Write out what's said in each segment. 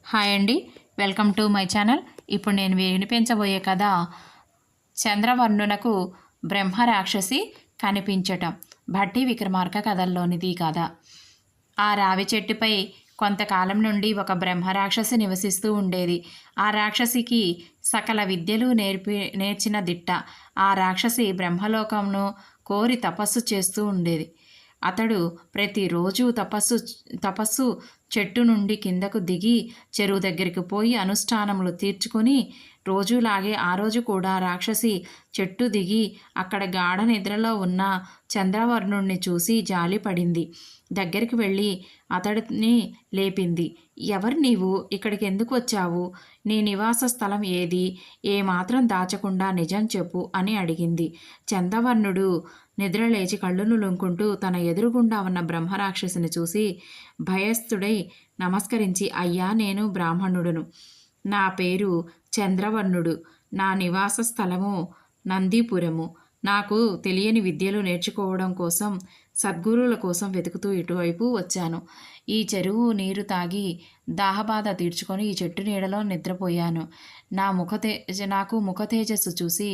Hi అండి, welcome to my channel. ఇప్పుడు నేను వినిపించబోయే కథ చంద్రవర్ణునకు బ్రహ్మ రాక్షసి కనిపించటం. భట్టి విక్రమార్క కథల్లోనిది కథ. ఆ రావి చెట్టుపై కొంతకాలం నుండి ఒక బ్రహ్మరాక్షసి నివసిస్తూ ఉండేది. ఆ రాక్షసికి సకల విద్యలు నేర్చిన దిట్ట. ఆ రాక్షసి బ్రహ్మలోకంను కోరి తపస్సు చేస్తూ ఉండేది. అతడు ప్రతిరోజు తపస్సు చెట్టు నుండి కిందకు దిగి చెరువు దగ్గరికి పోయి అనుష్ఠానములు తీర్చుకొని రోజులాగే ఆ రోజు కూడా రాక్షసి చెట్టు దిగి అక్కడ గాఢ నిద్రలో ఉన్న చంద్రవర్ణుణ్ణి చూసి జాలి పడింది. దగ్గరికి వెళ్ళి అతడిని లేపింది. ఎవరు నీవు? ఇక్కడికి ఎందుకు వచ్చావు? నీ నివాస స్థలం ఏది? ఏమాత్రం దాచకుండా నిజం చెప్పు అని అడిగింది. చంద్రవర్ణుడు నిద్రలేచి కళ్ళును లుంకుంటూ తన ఎదురుగుండా ఉన్న బ్రహ్మరాక్షసిని చూసి భయస్థుడై నమస్కరించి, అయ్యా, నేను బ్రాహ్మణుడును. నా పేరు చంద్రవర్ణుడు. నా నివాస స్థలము నందీపురము. నాకు తెలియని విద్యలు నేర్చుకోవడం కోసం సద్గురువుల కోసం వెతుకుతూ ఇటువైపు వచ్చాను. ఈ చెరువు నీరు తాగి దాహబాధ తీర్చుకొని ఈ చెట్టు నీడలో నిద్రపోయాను. నాకు ముఖ తేజస్సు చూసి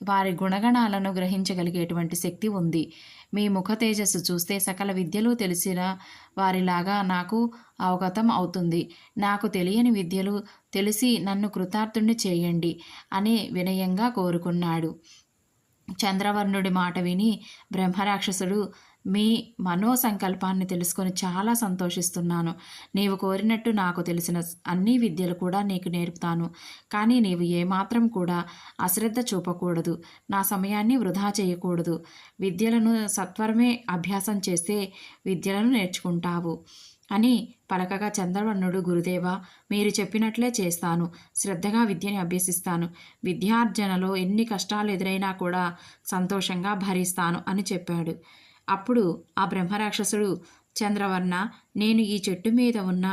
వారి గుణగణాలను గ్రహించగలిగేటువంటి శక్తి ఉంది. మీ ముఖ తేజస్సు చూస్తే సకల విద్యలు తెలిసిన వారిలాగా నాకు అవగతం అవుతుంది. నాకు తెలియని విద్యలు తెలిసి నన్ను కృతార్థుణ్ణి చేయండి అని వినయంగా కోరుకున్నాడు. చంద్రవర్ణుడి మాట విని బ్రహ్మరాక్షసుడు, మీ మనోసంకల్పాన్ని తెలుసుకొని చాలా సంతోషిస్తున్నాను. నీవు కోరినట్టు నాకు తెలిసిన అన్ని విద్యలు కూడా నీకు నేర్పుతాను. కానీ నీవు ఏమాత్రం కూడా అశ్రద్ధ చూపకూడదు. నా సమయాన్ని వృధా చేయకూడదు. విద్యలను సత్వరమే అభ్యాసం చేస్తే విద్యలను నేర్చుకుంటావు అని పలకగా చంద్రవర్ణుడు, గురుదేవా, మీరు చెప్పినట్లే చేస్తాను. శ్రద్ధగా విద్యని అభ్యసిస్తాను. విద్యార్జనలో ఎన్ని కష్టాలు ఎదురైనా కూడా సంతోషంగా భరిస్తాను అని చెప్పాడు. అప్పుడు ఆ బ్రహ్మరాక్షసుడు, చంద్రవర్ణ, నేను ఈ చెట్టు మీద ఉన్న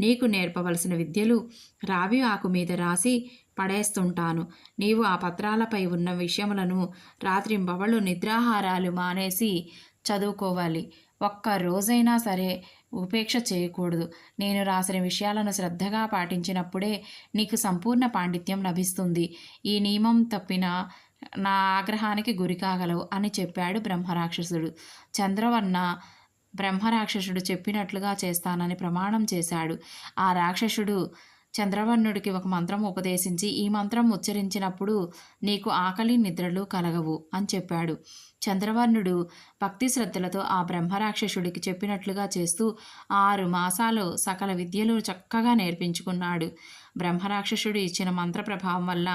నీకు నేర్పవలసిన విద్యలు రావి ఆకు మీద రాసి పడేస్తుంటాను. నీవు ఆ పత్రాలపై ఉన్న విషయములను రాత్రింబవళ్ళు నిద్రాహారాలు మానేసి చదువుకోవాలి. ఒక్క రోజైనా సరే ఉపేక్ష చేయకూడదు. నేను రాసిన విషయాలను శ్రద్ధగా పాటించినప్పుడే నీకు సంపూర్ణ పాండిత్యం లభిస్తుంది. ఈ నియమం తప్పిన నా ఆగ్రహానికి గురి కాగలవు అని చెప్పాడు బ్రహ్మరాక్షసుడు. చంద్రవర్ణ బ్రహ్మరాక్షసుడు చెప్పినట్లుగా చేస్తానని ప్రమాణం చేశాడు. ఆ రాక్షసుడు చంద్రవర్ణుడికి ఒక మంత్రం ఉపదేశించి, ఈ మంత్రం ఉచ్చరించినప్పుడు నీకు ఆకలి నిద్రలు కలగవు అని చెప్పాడు. చంద్రవర్ణుడు భక్తి శ్రద్ధలతో ఆ బ్రహ్మరాక్షసుడికి చెప్పినట్లుగా చేస్తూ 6 మాసాలు సకల విద్యలు చక్కగా నేర్పించుకున్నాడు. బ్రహ్మరాక్షసుడు ఇచ్చిన మంత్ర ప్రభావం వల్ల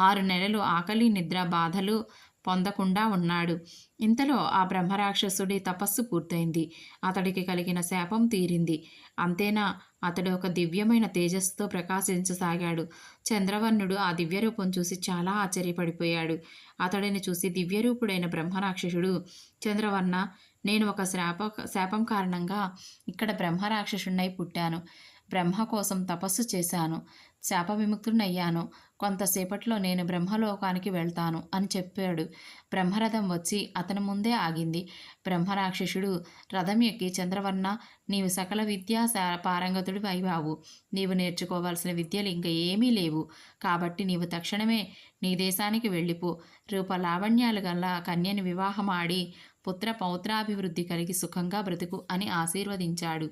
6 నెలలు ఆకలి నిద్ర బాధలు పొందకుండా ఉన్నాడు. ఇంతలో ఆ బ్రహ్మరాక్షసుడి తపస్సు పూర్తయింది. అతడికి కలిగిన శాపం తీరింది. అంతేనా, అతడు ఒక దివ్యమైన తేజస్సుతో ప్రకాశించసాగాడు. చంద్రవర్ణుడు ఆ దివ్యరూపం చూసి చాలా ఆశ్చర్యపడిపోయాడు. అతడిని చూసి దివ్యరూపుడైన బ్రహ్మరాక్షసుడు, చంద్రవర్ణ, నేను ఒక శాపం కారణంగా ఇక్కడ బ్రహ్మరాక్షసుడినై పుట్టాను. బ్రహ్మ కోసం తపస్సు చేశాను. శాప విముక్తుడయ్యాను. కొంతసేపట్లో నేను బ్రహ్మలోకానికి వెళ్తాను అని చెప్పాడు. బ్రహ్మరథం వచ్చి అతని ముందే ఆగింది. బ్రహ్మరాక్షసుడు రథం ఎక్కి, చంద్రవర్ణ, నీవు సకల విద్యా పారంగతుడు అయివావు. నీవు నేర్చుకోవాల్సిన విద్యలు ఇంకా ఏమీ లేవు. కాబట్టి నీవు తక్షణమే నీ దేశానికి వెళ్ళిపో. రూపలావణ్యాలు గల కన్యని వివాహమాడి పుత్ర పౌత్రాభివృద్ధి కలిగి సుఖంగా బ్రతుకు అని ఆశీర్వదించాడు.